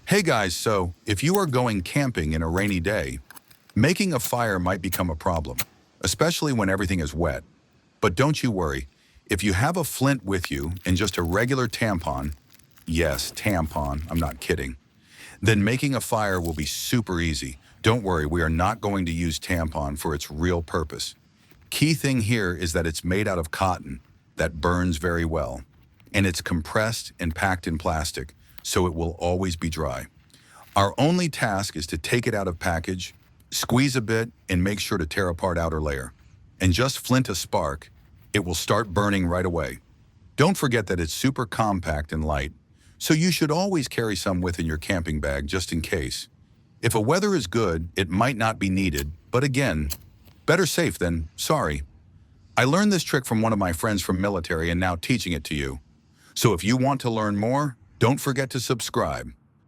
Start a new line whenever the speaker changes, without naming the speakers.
Hey guys, so if you are going camping in a rainy day, making a fire might become a problem, especially when everything is wet. But don't you worry, if you have a flint with you and just a regular tampon, yes, tampon, I'm not kidding, then making a fire will be super easy. Don't worry, we are not going to use tampon for its real purpose. Key thing here is that it's made out of cotton that burns very well, and it's compressed and packed in plastic, so it will always be dry. Our only task is to take it out of package, squeeze a bit, and make sure to tear apart outer layer. And just flint a spark, it will start burning right away. Don't forget that it's super compact and light, so you should always carry some within your camping bag just in case. If the weather is good, it might not be needed, but again, better safe than sorry. I learned this trick from one of my friends from military and now teaching it to you. So if you want to learn more, don't forget to subscribe.